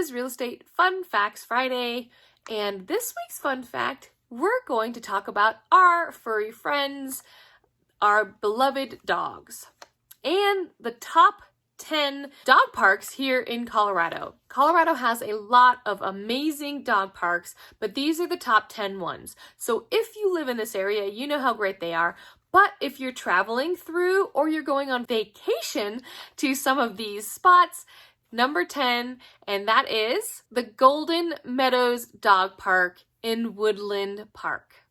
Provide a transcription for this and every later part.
is Real Estate Fun Facts Friday, and this week's fun fact, we're going to talk about our furry friends, our beloved dogs, and the top 10 dog parks here in Colorado. Colorado has a lot of amazing dog parks, but these are the top 10 ones. So if you live in this area, you know how great they are. But if you're traveling through or you're going on vacation to some of these spots, number 10, and that is the Golden Meadows Dog Park in Woodland Park.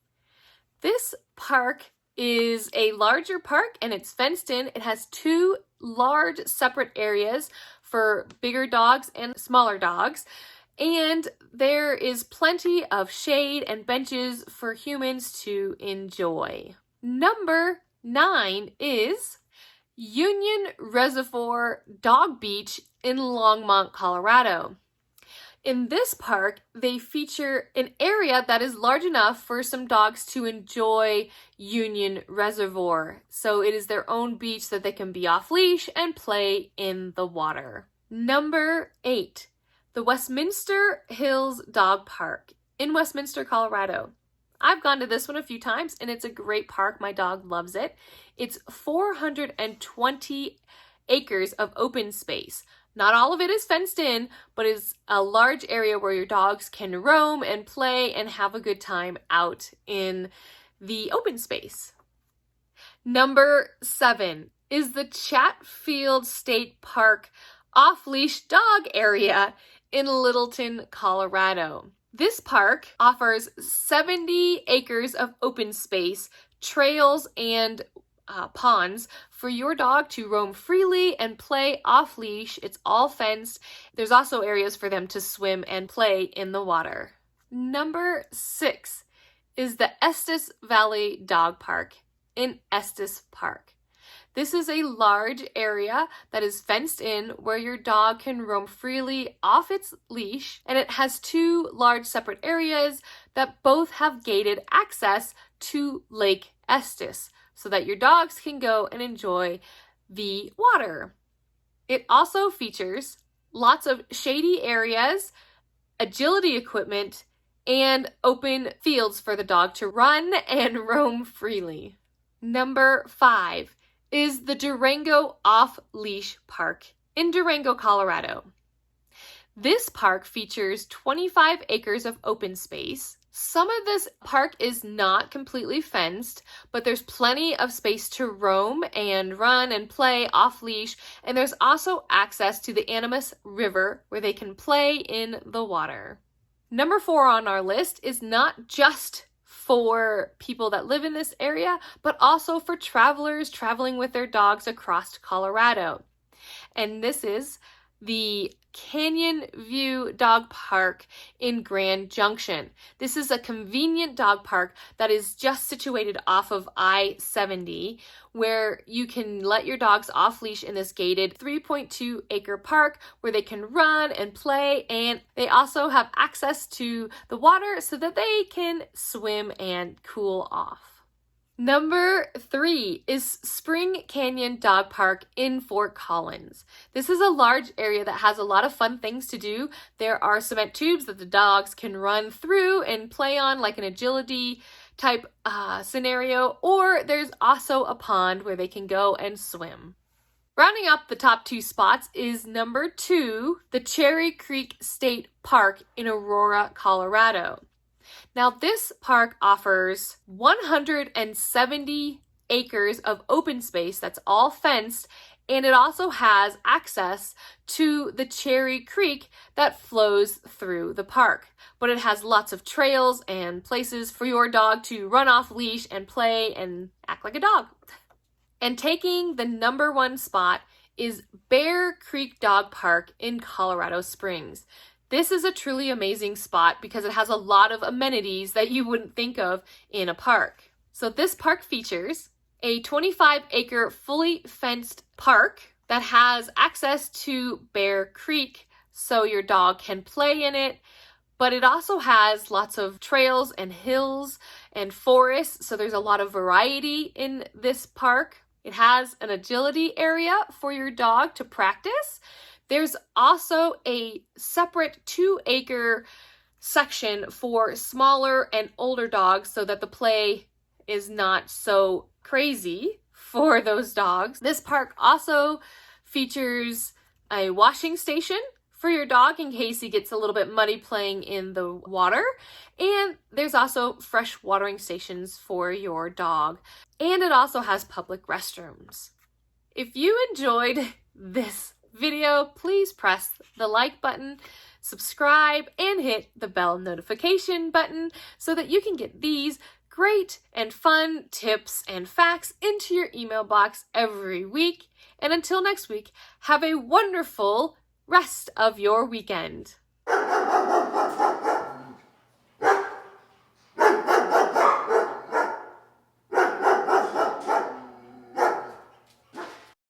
This park is a larger park and it's fenced in. It has two large separate areas for bigger dogs and smaller dogs. And there is plenty of shade and benches for humans to enjoy. Number 9 is Union Reservoir Dog Beach in Longmont, Colorado. In this park, they feature an area that is large enough for some dogs to enjoy Union Reservoir. So it is their own beach that they can be off leash and play in the water. Number 8, the Westminster Hills Dog Park in Westminster, Colorado. I've gone to this one a few times and it's a great park. My dog loves it. It's 420 acres of open space. Not all of it is fenced in, but is a large area where your dogs can roam and play and have a good time out in the open space. Number 7 is the Chatfield State Park off-leash dog area in Littleton, Colorado. This park offers 70 acres of open space, trails, and ponds for your dog to roam freely and play off leash. It's all fenced. There's also areas for them to swim and play in the water. Number 6 is the Estes Valley Dog Park in Estes Park. This is a large area that is fenced in where your dog can roam freely off its leash, and it has two large separate areas that both have gated access to Lake Estes, so that your dogs can go and enjoy the water. It also features lots of shady areas, agility equipment, and open fields for the dog to run and roam freely. Number 5 is the Durango Off-Leash Park in Durango, Colorado. This park features 25 acres of open space. Some of this park is not completely fenced, but there's plenty of space to roam and run and play off leash, and there's also access to the Animas River where they can play in the water. Number 4 on our list is not just for people that live in this area, but also for travelers traveling with their dogs across Colorado. And this is the Canyon View Dog Park in Grand Junction. This is a convenient dog park that is just situated off of I-70, where you can let your dogs off leash in this gated 3.2 acre park where they can run and play, and they also have access to the water so that they can swim and cool off. Number 3 is Spring Canyon Dog Park in Fort Collins. This is a large area that has a lot of fun things to do. There are cement tubes that the dogs can run through and play on, like an agility type scenario, or there's also a pond where they can go and swim. Rounding up the top 2 spots is number 2, the Cherry Creek State Park in Aurora, Colorado. Now, this park offers 170 acres of open space that's all fenced, and it also has access to the Cherry Creek that flows through the park. But it has lots of trails and places for your dog to run off leash and play and act like a dog. And taking the number 1 spot is Bear Creek Dog Park in Colorado Springs. This is a truly amazing spot because it has a lot of amenities that you wouldn't think of in a park. So this park features a 25-acre fully fenced park that has access to Bear Creek so your dog can play in it, but it also has lots of trails and hills and forests, so there's a lot of variety in this park. It has an agility area for your dog to practice. There's also a separate 2-acre section for smaller and older dogs so that the play is not so crazy for those dogs. This park also features a washing station for your dog in case he gets a little bit muddy playing in the water. And there's also fresh watering stations for your dog. And it also has public restrooms. If you enjoyed this video, please press the like button, subscribe, and hit the bell notification button so that you can get these great and fun tips and facts into your email box every week. And until next week, have a wonderful rest of your weekend.